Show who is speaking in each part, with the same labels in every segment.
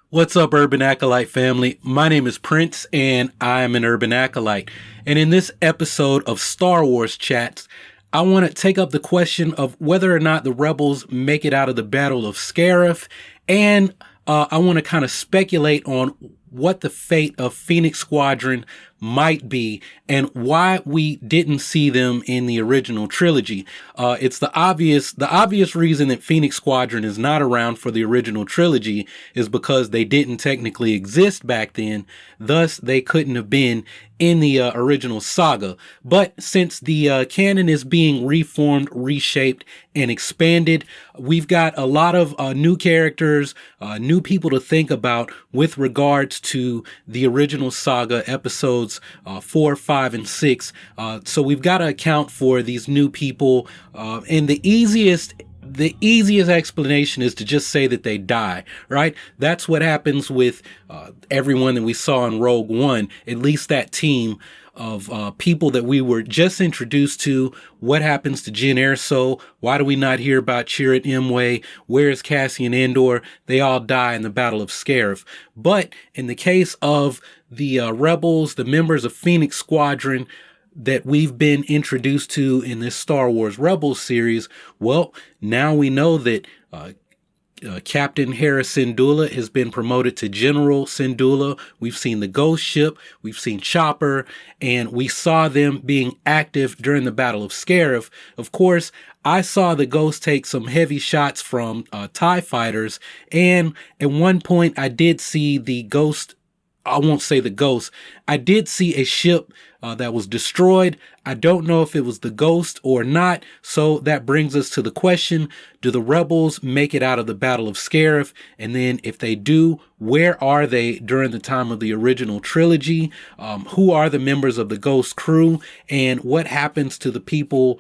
Speaker 1: What's up, Urban Acolyte family? My name is Prince, and I am an Urban Acolyte. And in this episode of Star Wars Chats, I want to take up the question of whether or not the Rebels make it out of the Battle of Scarif, and I want to kind of speculate on what the fate of Phoenix Squadron might be and why we didn't see them in the original trilogy. It's the obvious reason that Phoenix Squadron is not around for the original trilogy is because they didn't technically exist back then. Thus, they couldn't have been in the original saga. But since the canon is being reformed, reshaped, and expanded, we've got a lot of new characters, new people to think about with regards to the original saga episodes 4, 5, and 6. So we've got to account for these new people, and the easiest explanation is to just say that they die, right? That's what happens with everyone that we saw in Rogue One, at least that team of people that we were just introduced to. What happens to Jyn Erso? Why do we not hear about Chirrut Imwe? Where is Cassian Andor? They all die in the Battle of Scarif. But in the case of the Rebels, the members of Phoenix Squadron that we've been introduced to in this Star Wars Rebels series, well, now we know that Captain Hera Syndulla has been promoted to General Syndulla. We've seen the Ghost Ship, we've seen Chopper, and we saw them being active during the Battle of Scarif. Of course, I saw the Ghost take some heavy shots from TIE fighters, and at one point I did see the Ghost. I won't say the Ghost. I did see a ship that was destroyed. I don't know if it was the Ghost or not. So that brings us to the question, do the Rebels make it out of the Battle of Scarif? And then if they do, where are they during the time of the original trilogy? Who are the members of the Ghost crew? And what happens to the people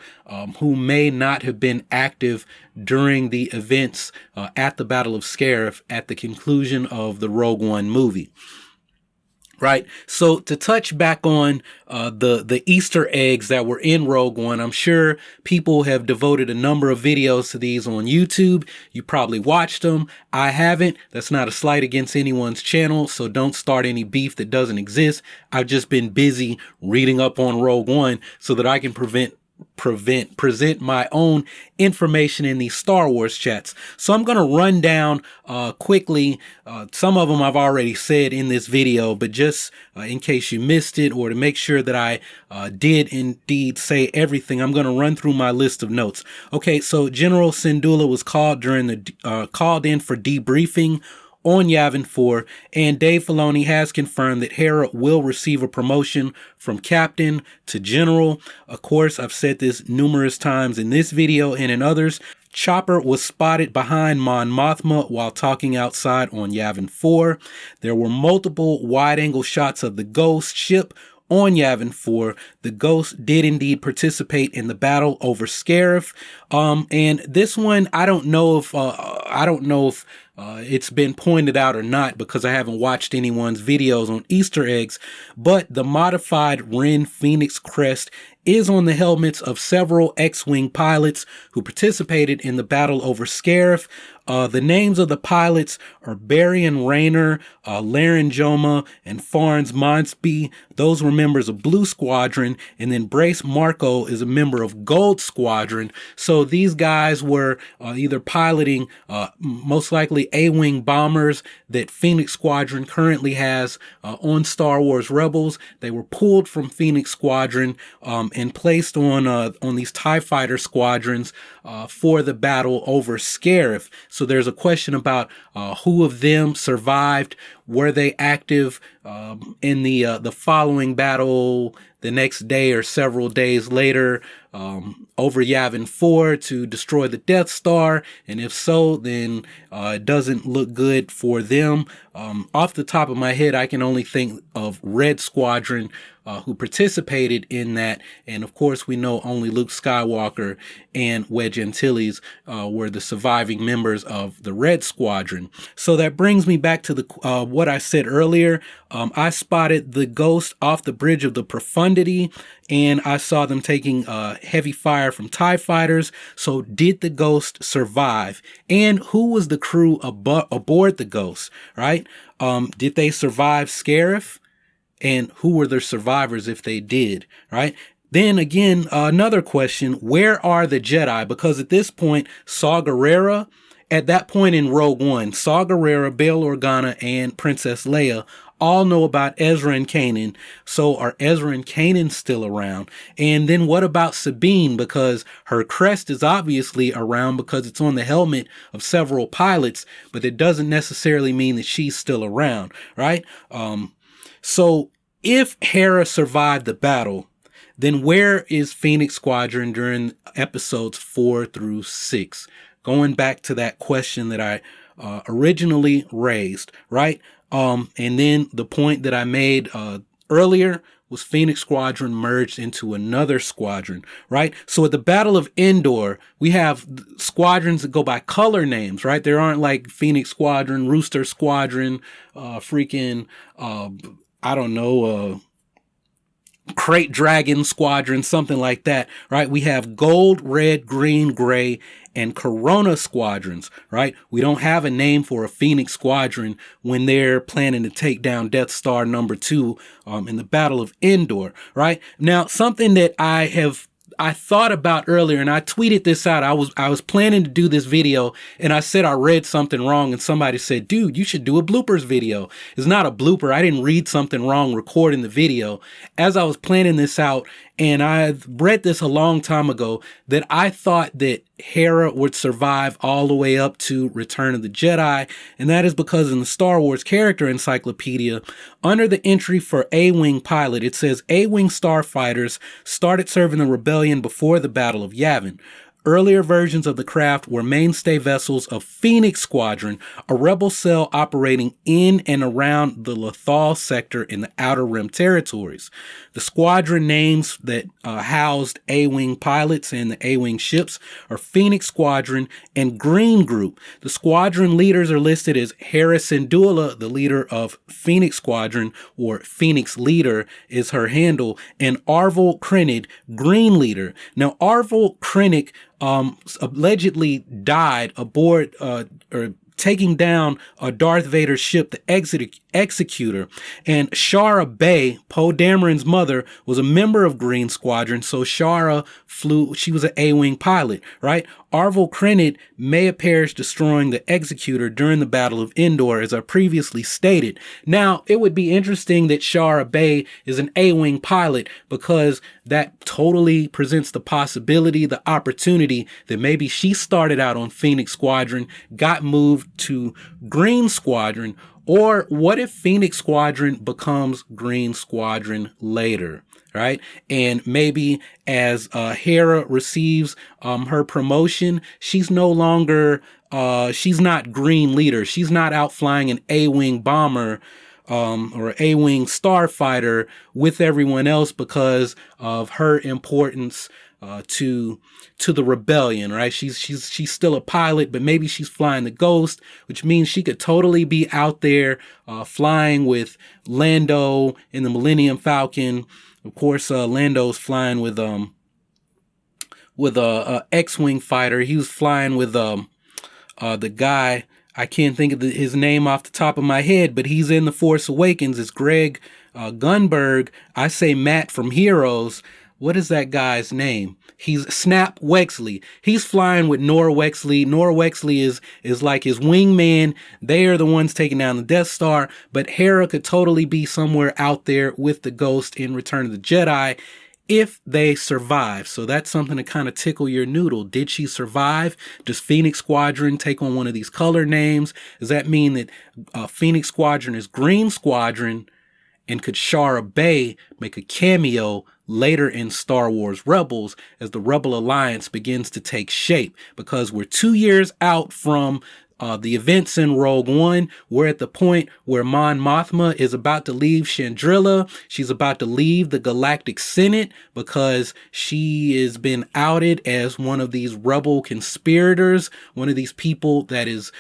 Speaker 1: who may not have been active during the events at the Battle of Scarif at the conclusion of the Rogue One movie? Right. So to touch back on the Easter eggs that were in Rogue One, I'm sure people have devoted a number of videos to these on YouTube. You probably watched them. I haven't. That's not a slight against anyone's channel, so don't start any beef that doesn't exist. I've just been busy reading up on Rogue One so that I can present my own information in these Star Wars chats. So I'm going to run down quickly. Some of them I've already said in this video, but just in case you missed it or to make sure that I did indeed say everything, I'm going to run through my list of notes. Okay, so General Syndulla was called called in for debriefing on Yavin 4, and Dave Filoni has confirmed that Hera will receive a promotion from Captain to General. Of course, I've said this numerous times in this video and in others. Chopper was spotted behind Mon Mothma while talking outside on Yavin 4. There were multiple wide-angle shots of the Ghost ship on Yavin 4. The Ghost did indeed participate in the battle over Scarif. And this one, I don't know if it's been pointed out or not because I haven't watched anyone's videos on Easter eggs, but the modified Ren Phoenix crest is on the helmets of several X-Wing pilots who participated in the battle over Scarif. The names of the pilots are Barian Rayner, Laren Joma, and Farns Monsby. Those were members of Blue Squadron, and then Brace Marco is a member of Gold Squadron. So these guys were either piloting most likely A-Wing bombers that Phoenix Squadron currently has on Star Wars Rebels. They were pulled from Phoenix Squadron and placed on these TIE fighter squadrons for the battle over Scarif. So there's a question about who of them survived. Were they active in the following battle the next day or several days later over Yavin 4 to destroy the Death Star? And if so, then it doesn't look good for them. Off the top of my head, I can only think of Red Squadron who participated in that. And of course, we know only Luke Skywalker and Wedge Antilles were the surviving members of the Red Squadron. So that brings me back to the what I said earlier. I spotted the Ghost off the bridge of the Profundity, and I saw them taking heavy fire from TIE fighters. So did the Ghost survive? And who was the crew aboard the Ghost, right? Did they survive Scarif? And who were the survivors if they did, right? Then again, another question, where are the Jedi? Because at this point, Saw Gerrera, at that point in Rogue One, Saw Gerrera, Bail Organa, and Princess Leia all know about Ezra and Kanan. So are Ezra and Kanan still around? And then what about Sabine? Because her crest is obviously around because it's on the helmet of several pilots, but it doesn't necessarily mean that she's still around, right? So if Hera survived the battle, then where is Phoenix Squadron during episodes 4 through 6? Going back to that question that I originally raised, right? And then the point that I made earlier was Phoenix Squadron merged into another squadron, right? So at the Battle of Endor, we have squadrons that go by color names, right? There aren't like Phoenix Squadron, Rooster Squadron, Crate Dragon Squadron, something like that, right? We have gold, red, green, gray, and Corona squadrons, right? We don't have a name for a Phoenix Squadron when they're planning to take down Death Star number 2 in the Battle of Endor, right? Now, something that I thought about earlier, and I tweeted this out. I was planning to do this video, and I said I read something wrong, and somebody said, dude, you should do a bloopers video. It's not a blooper. I didn't read something wrong recording the video. As I was planning this out, and I read this a long time ago, that I thought that Hera would survive all the way up to Return of the Jedi, and that is because in the Star Wars Character Encyclopedia, under the entry for A-Wing pilot, it says A-Wing starfighters started serving the Rebellion before the Battle of Yavin. Earlier versions of the craft were mainstay vessels of Phoenix Squadron, a rebel cell operating in and around the Lothal sector in the Outer Rim territories. The squadron names that housed A-Wing pilots and the A-Wing ships are Phoenix Squadron and Green Group. The squadron leaders are listed as Hera Syndulla, the leader of Phoenix Squadron, or Phoenix Leader is her handle, and Arvel Krennic, Green Leader. Now, Arvel Krennic allegedly died aboard or taking down Darth Vader's ship, the Executor. And Shara Bay, Poe Dameron's mother, was a member of Green Squadron, so Shara flew, she was an A-Wing pilot, right? Arvel Krennic may have perished destroying the Executor during the Battle of Endor, as I previously stated. Now, it would be interesting that Shara Bay is an A-Wing pilot, because that totally presents the possibility, the opportunity that maybe she started out on Phoenix Squadron, got moved to Green Squadron, or what if Phoenix Squadron becomes Green Squadron later, right? And maybe as Hera receives her promotion, she's no longer, she's not Green Leader. She's not out flying an A-Wing bomber or A-Wing starfighter with everyone else because of her importance to the rebellion, right? She's still a pilot, but maybe she's flying the Ghost, which means she could totally be out there flying with Lando in the Millennium Falcon. Of course, Lando's flying with a X-Wing fighter. He was flying with the guy, I can't think of his name off the top of my head, but he's in The Force Awakens. It's Greg Gunberg. I say Matt from Heroes. What is that guy's name? He's Snap Wexley. He's flying with Nora Wexley. Nora Wexley is like his wingman. They are the ones taking down the Death Star, but Hera could totally be somewhere out there with the Ghost in Return of the Jedi if they survive. So that's something to kind of tickle your noodle. Did she survive? Does Phoenix Squadron take on one of these color names? Does that mean that Phoenix Squadron is Green Squadron? And could Shara Bay make a cameo later in Star Wars Rebels as the Rebel Alliance begins to take shape? Because we're 2 years out from the events in Rogue One. We're at the point where Mon Mothma is about to leave Chandrila. She's about to leave the Galactic Senate because she has been outed as one of these rebel conspirators, one of these people that is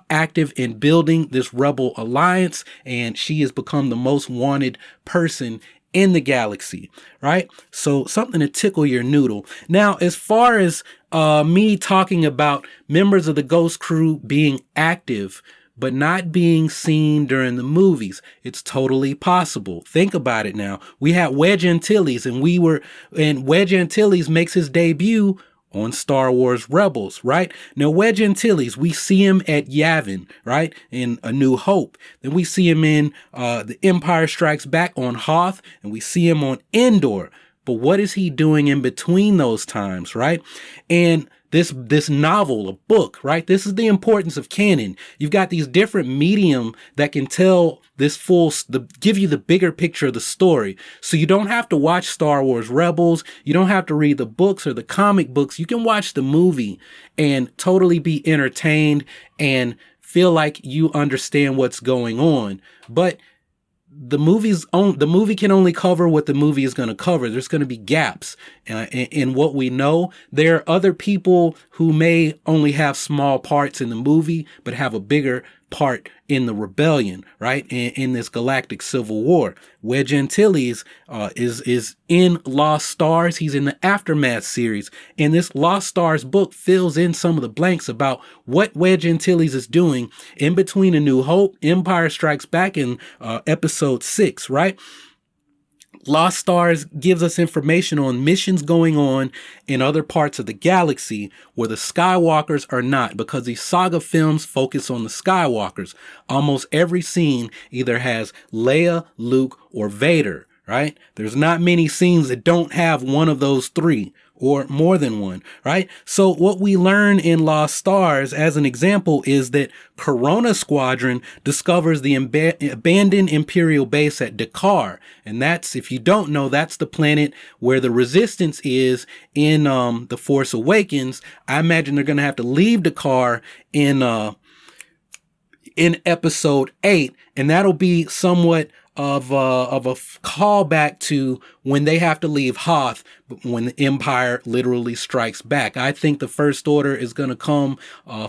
Speaker 1: active in building this rebel alliance, and she has become the most wanted person in the galaxy, right? So something to tickle your noodle. Now, as far as me talking about members of the Ghost Crew being active but not being seen during the movies, it's totally possible. Think about it now. We had Wedge Antilles, and Wedge Antilles makes his debut on Star Wars Rebels, right? Now, Wedge Antilles, we see him at Yavin, right? In A New Hope. Then we see him in The Empire Strikes Back on Hoth, and we see him on Endor. But what is he doing in between those times, right? And this novel, a book, right? This is the importance of canon. You've got these different medium that can tell this give you the bigger picture of the story. So you don't have to watch Star Wars Rebels. You don't have to read the books or the comic books. You can watch the movie and totally be entertained and feel like you understand what's going on. But the movie can only cover what the movie is going to cover. There's going to be gaps in what we know. There are other people who may only have small parts in the movie, but have a bigger part in the rebellion, right? In this galactic civil war. Wedge Antilles is in Lost Stars. He's in the Aftermath series. And this Lost Stars book fills in some of the blanks about what Wedge Antilles is doing in between A New Hope, Empire Strikes Back, and episode 6, right? Lost Stars gives us information on missions going on in other parts of the galaxy where the Skywalkers are not, because these saga films focus on the Skywalkers. Almost every scene either has Leia, Luke, or Vader, right? There's not many scenes that don't have one of those three or more than one, right? So what we learn in Lost Stars, as an example, is that Corona Squadron discovers the abandoned Imperial base at Dakar. And that's, if you don't know, that's the planet where the Resistance is in The Force Awakens. I imagine they're going to have to leave Dakar in episode 8, and that'll be somewhat of a callback to when they have to leave Hoth, when the Empire literally strikes back. I think the First Order is going to come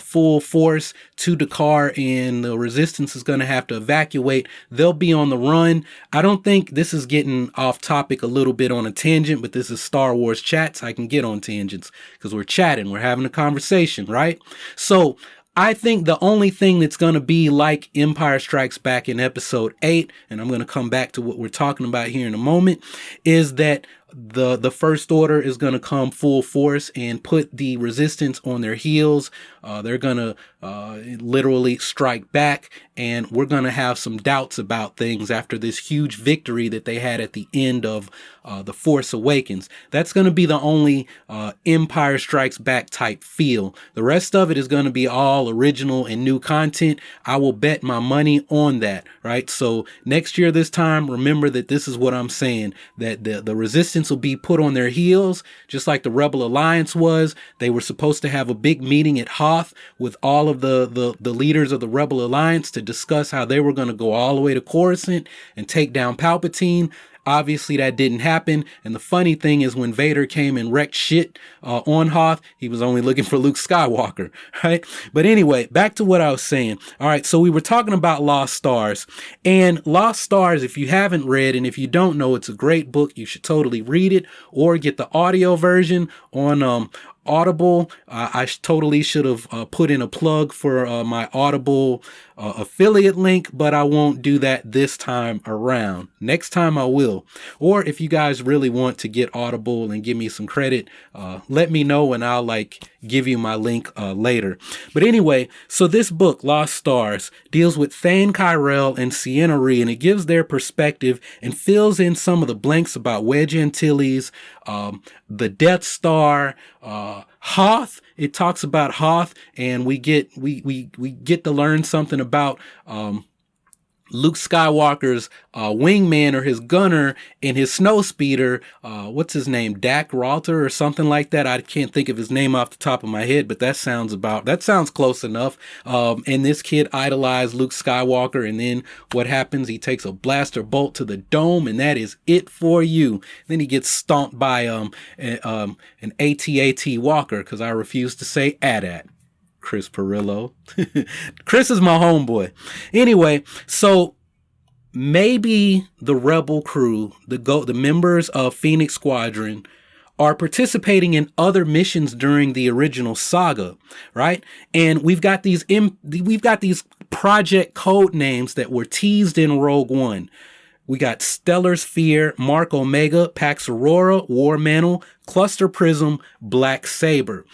Speaker 1: full force to Dakar, and the Resistance is going to have to evacuate. They'll be on the run. I don't think this is getting off topic a little bit on a tangent, but this is Star Wars Chats. I can get on tangents because we're chatting, we're having a conversation, right? So I think the only thing that's going to be like Empire Strikes Back in episode 8, and I'm going to come back to what we're talking about here in a moment, is that the First Order is going to come full force and put the Resistance on their heels. They're going to literally strike back, and we're going to have some doubts about things after this huge victory that they had at the end of The Force Awakens. That's going to be the only Empire Strikes Back type feel. The rest of it is going to be all original and new content. I will bet my money on that, right? So next year this time, remember that this is what I'm saying, that the Resistance will be put on their heels, just like the Rebel Alliance was. They were supposed to have a big meeting at Hoth with all of the leaders of the Rebel Alliance to discuss how they were going to go all the way to Coruscant and take down Palpatine. Obviously, that didn't happen. And the funny thing is, when Vader came and wrecked shit on Hoth, he was only looking for Luke Skywalker, right? But anyway, back to what I was saying. All right, so we were talking about Lost Stars. And Lost Stars, if you haven't read, and if you don't know, it's a great book. You should totally read it or get the audio version on Audible. I totally should have put in a plug for my Audible affiliate link, but I won't do that this time around. Next time I will. Or if you guys really want to get Audible and give me some credit, let me know and I'll give you my link later. But anyway, so this book, Lost Stars, deals with Thane Kyrell and Sienna Ree, and it gives their perspective and fills in some of the blanks about Wedge Antilles, the Death Star, Hoth. It talks about Hoth, and we get to learn something about Luke Skywalker's wingman or his gunner and his snow speeder, what's his name, Dak Ralter or something like that. I can't think of his name off the top of my head, but that sounds close enough. And this kid idolized Luke Skywalker, and then what happens? He takes a blaster bolt to the dome, and that is it for you. Then he gets stomped by an AT-AT Walker, because I refuse to say AT-AT. Chris Perillo. Chris is my homeboy. Anyway, so maybe the Rebel crew, the members of Phoenix Squadron, are participating in other missions during the original saga, right? And we've got these project code names that were teased in Rogue One. We got Stellar Sphere, Mark Omega, Pax Aurora, War Mantle, Cluster Prism, Black Saber.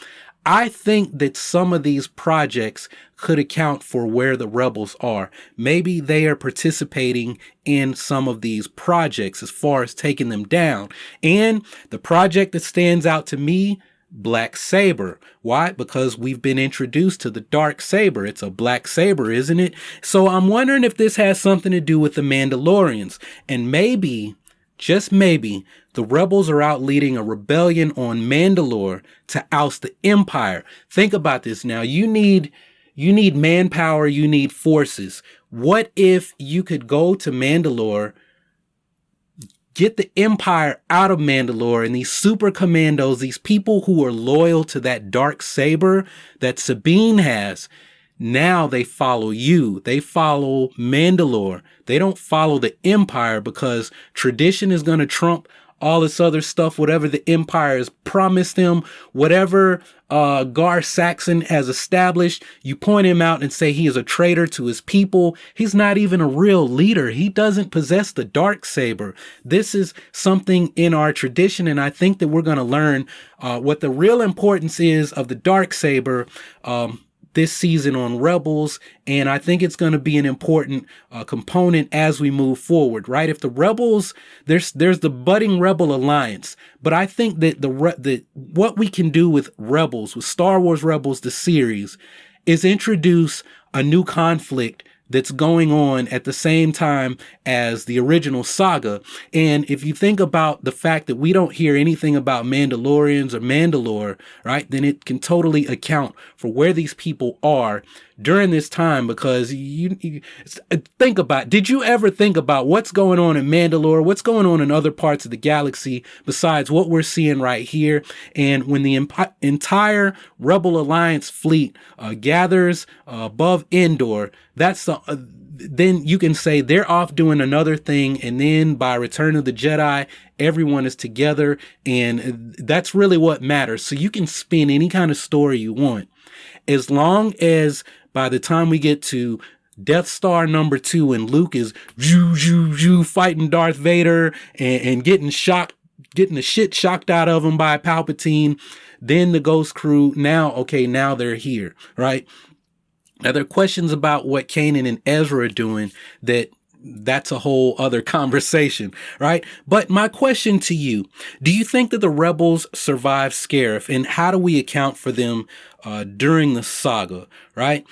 Speaker 1: I think that some of these projects could account for where the rebels are. Maybe they are participating in some of these projects as far as taking them down. And the project that stands out to me, Black Saber. Why? Because we've been introduced to the dark saber. It's a black saber, isn't it? So I'm wondering if this has something to do with the Mandalorians. And maybe, just maybe, the rebels are out leading a rebellion on Mandalore to oust the Empire. Think about this now. You need manpower, you need forces. What if you could go to Mandalore, get the Empire out of Mandalore, and these super commandos, these people who are loyal to that dark saber that Sabine has, now they follow you. They follow Mandalore. They don't follow the Empire, because tradition is going to trump all this other stuff, whatever the Empire has promised them, whatever Gar Saxon has established. You point him out and say he is a traitor to his people. He's not even a real leader. He doesn't possess the dark saber. This is something in our tradition, and I think that we're going to learn what the real importance is of the dark saber this season on Rebels, and I think it's going to be an important component as we move forward, right? If the Rebels, there's the budding Rebel Alliance, but I think that what we can do with Rebels, with Star Wars Rebels, the series, is introduce a new conflict that's going on at the same time as the original saga. And if you think about the fact that we don't hear anything about Mandalorians or Mandalore, right, then it can totally account for where these people are during this time, because you think about, did you ever think about what's going on in Mandalore, what's going on in other parts of the galaxy besides what we're seeing right here? And when the entire Rebel Alliance fleet gathers above Endor, that's then you can say they're off doing another thing, and then by Return of the Jedi, everyone is together, and that's really what matters. So you can spin any kind of story you want, as long as by the time we get to Death Star number 2 and Luke is fighting Darth Vader and getting the shit shocked out of him by Palpatine, then the Ghost Crew, now they're here, right? Now, there are questions about what Kanan and Ezra are doing that's a whole other conversation, right? But my question to you, do you think that the rebels survived Scarif, and how do we account for them during the saga, right?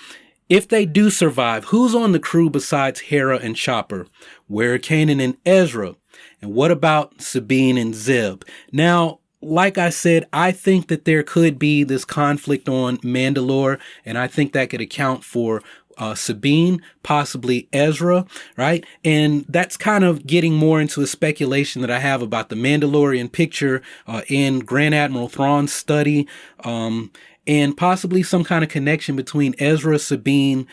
Speaker 1: If they do survive, who's on the crew besides Hera and Chopper? Where are Kanan and Ezra? And what about Sabine and Zeb? Now, like I said, I think that there could be this conflict on Mandalore, and I think that could account for Sabine, possibly Ezra, right? And that's kind of getting more into a speculation that I have about the Mandalorian picture in Grand Admiral Thrawn's study, and possibly some kind of connection between Ezra, Sabine,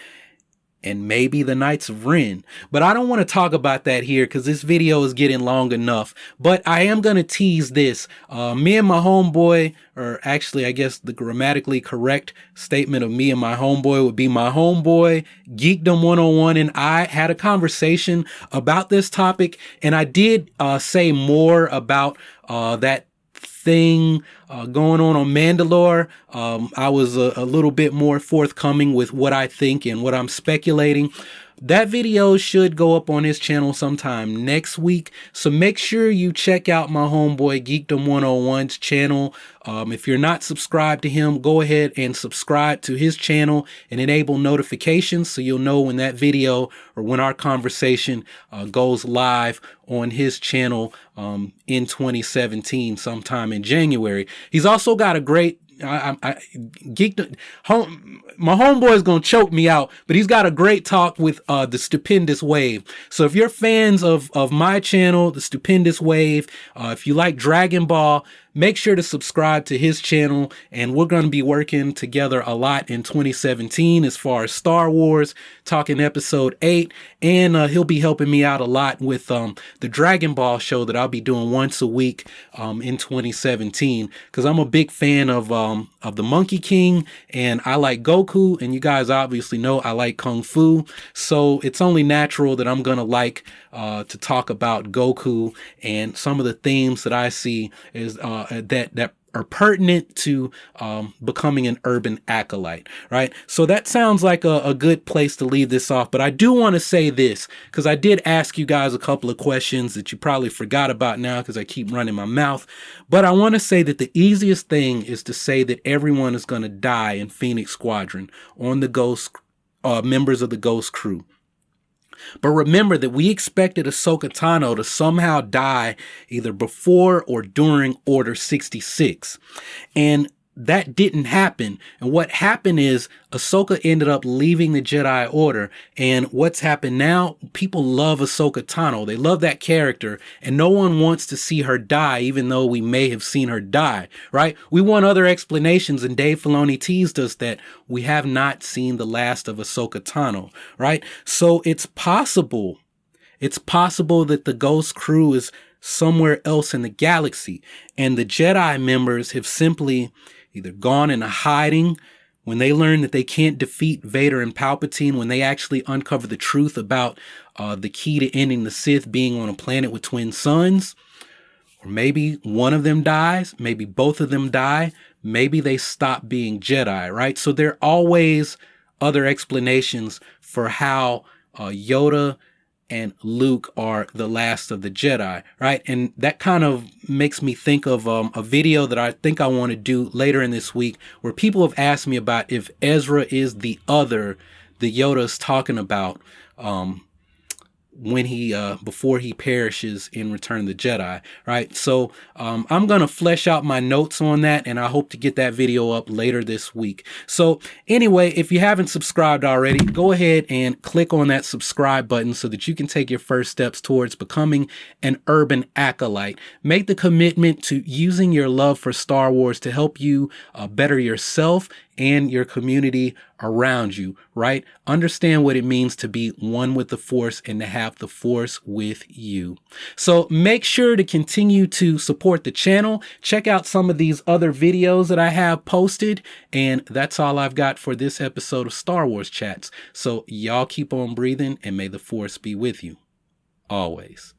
Speaker 1: and maybe the Knights of Ren. But I don't want to talk about that here because this video is getting long enough. But I am going to tease this. Me and my homeboy, or actually I guess the grammatically correct statement of me and my homeboy would be my homeboy, Geekdom 101, and I had a conversation about this topic. And I did say more about that thing going on Mandalore. I was a little bit more forthcoming with what I think and what I'm speculating. That video should go up on his channel sometime next week. So make sure you check out my homeboy Geekdom 101's channel. If you're not subscribed to him, go ahead and subscribe to his channel and enable notifications so you'll know when that video or when our conversation goes live on his channel in 2017, sometime in January. He's also got a great my homeboy is gonna choke me out, but he's got a great talk with the Stupendous Wave. So if you're fans of my channel, the Stupendous Wave, if you like Dragon Ball, make sure to subscribe to his channel, and we're going to be working together a lot in 2017 as far as Star Wars, talking episode 8, and he'll be helping me out a lot with the Dragon Ball show that I'll be doing once a week in 2017, because I'm a big fan of the Monkey King, and I like Goku, and you guys obviously know I like Kung Fu, so it's only natural that I'm going to like to talk about Goku and some of the themes that I see is that are pertinent to becoming an urban acolyte, right? So that sounds like a good place to leave this off, but I do want to say this, because I did ask you guys a couple of questions that you probably forgot about now because I keep running my mouth, but I want to say that the easiest thing is to say that everyone is going to die in Phoenix Squadron on the Ghost, members of the Ghost crew. But remember that we expected Ahsoka Tano to somehow die either before or during Order 66. And that didn't happen. And what happened is Ahsoka ended up leaving the Jedi Order. And what's happened now, people love Ahsoka Tano. They love that character. And no one wants to see her die, even though we may have seen her die, right? We want other explanations. And Dave Filoni teased us that we have not seen the last of Ahsoka Tano, right? So it's possible that the Ghost crew is somewhere else in the galaxy. And the Jedi members have simply either gone into hiding when they learn that they can't defeat Vader and Palpatine, when they actually uncover the truth about the key to ending the Sith being on a planet with twin suns. Or maybe one of them dies, maybe both of them die, maybe they stop being Jedi, right? So there are always other explanations for how Yoda and Luke are the last of the Jedi, right? And that kind of makes me think of a video that I think I want to do later in this week, where people have asked me about if Ezra is the other that Yoda's talking about when he before he perishes in Return of the Jedi, right? So I'm gonna flesh out my notes on that, and I hope to get that video up later this week. So anyway, if you haven't subscribed already, go ahead and click on that subscribe button so that you can take your first steps towards becoming an urban acolyte. Make the commitment to using your love for Star Wars to help you better yourself and your community around you, right? Understand what it means to be one with the Force and to have the Force with you. So make sure to continue to support the channel. Check out some of these other videos that I have posted. And that's all I've got for this episode of Star Wars Chats. So y'all keep on breathing, and may the Force be with you always.